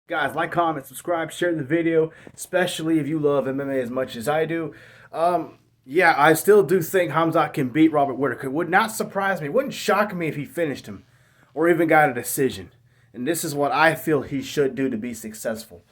Guys, like, comment, subscribe, share the video, especially if you love MMA as much as I do. Yeah, I still do think Khamzat can beat Robert Whittaker. It would not surprise me. It wouldn't shock me if he finished him or even got a decision. And this is what I feel he should do to be successful.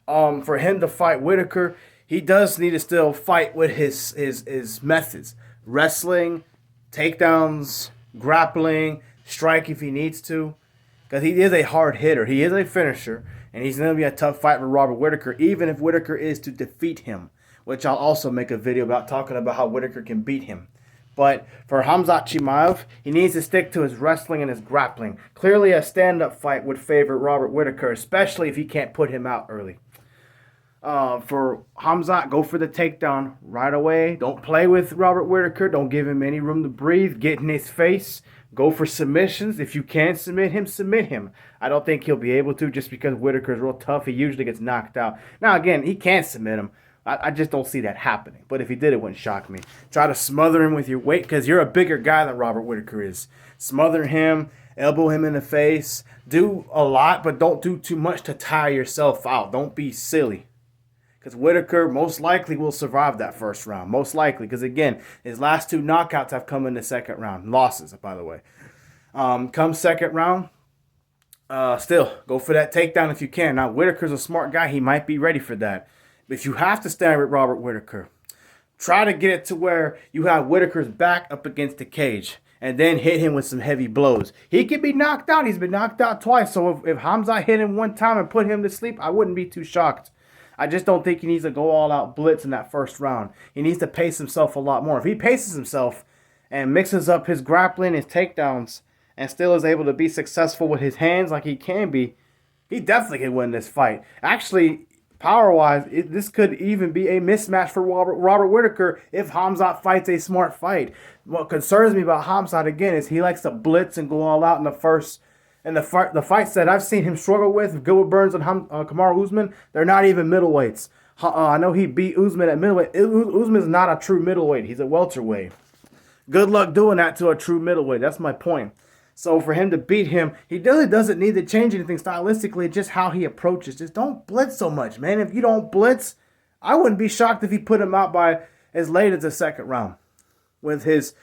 For him to fight Whittaker, he does need to still fight with his methods. Wrestling, takedowns, grappling, strike if he needs to. Because he is a hard hitter. He is a finisher. And he's going to be a tough fight for Robert Whittaker, even if Whittaker is to defeat him. Which I'll also make a video about, talking about how Whittaker can beat him. But for Khamzat Chimaev, he needs to stick to his wrestling and his grappling. Clearly a stand-up fight would favor Robert Whittaker, especially if he can't put him out early. For Khamzat, go for the takedown right away. Don't play with Robert Whittaker. Don't give him any room to breathe. Get in his face. Go for submissions. If you can submit him, submit him. I don't think he'll be able to, just because Whittaker's real tough. He usually gets knocked out. Now, again, he can submit him. I just don't see that happening. But if he did, it wouldn't shock me. Try to smother him with your weight, because you're a bigger guy than Robert Whittaker is. Smother him, elbow him in the face. Do a lot, but don't do too much to tire yourself out. Don't be silly. Because Whittaker most likely will survive that first round. Most likely. Because, again, his last two knockouts have come in the second round. Losses, by the way. Come second round, still, go for that takedown if you can. Now, Whittaker's a smart guy. He might be ready for that. But if you have to stand with Robert Whittaker, try to get it to where you have Whittaker's back up against the cage. And then hit him with some heavy blows. He could be knocked out. He's been knocked out twice. So if Khamzat hit him one time and put him to sleep, I wouldn't be too shocked. I just don't think he needs to go all-out blitz in that first round. He needs to pace himself a lot more. If he paces himself and mixes up his grappling, his takedowns, and still is able to be successful with his hands like he can be, he definitely can win this fight. Actually, power-wise, this could even be a mismatch for Robert Whittaker if Khamzat fights a smart fight. What concerns me about Khamzat, again, is he likes to blitz and go all out in the first. And the fights that I've seen him struggle with, Gilbert Burns and Kamaru Usman, they're not even middleweights. I know he beat Usman at middleweight. Usman is not a true middleweight. He's a welterweight. Good luck doing that to a true middleweight. That's my point. So for him to beat him, he really doesn't need to change anything stylistically, just how he approaches. Just don't blitz so much, man. If you don't blitz, I wouldn't be shocked if he put him out by as late as the second round with his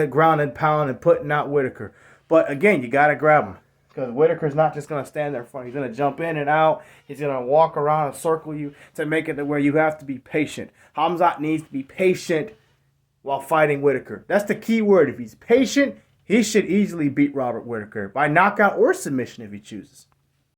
ground and pound and putting out Whittaker. But again, you got to grab him. Because Whittaker's not just going to stand there in front. He's going to jump in and out. He's going to walk around and circle you to make it to where you have to be patient. Khamzat needs to be patient while fighting Whittaker. That's the key word. If he's patient, he should easily beat Robert Whittaker by knockout or submission if he chooses.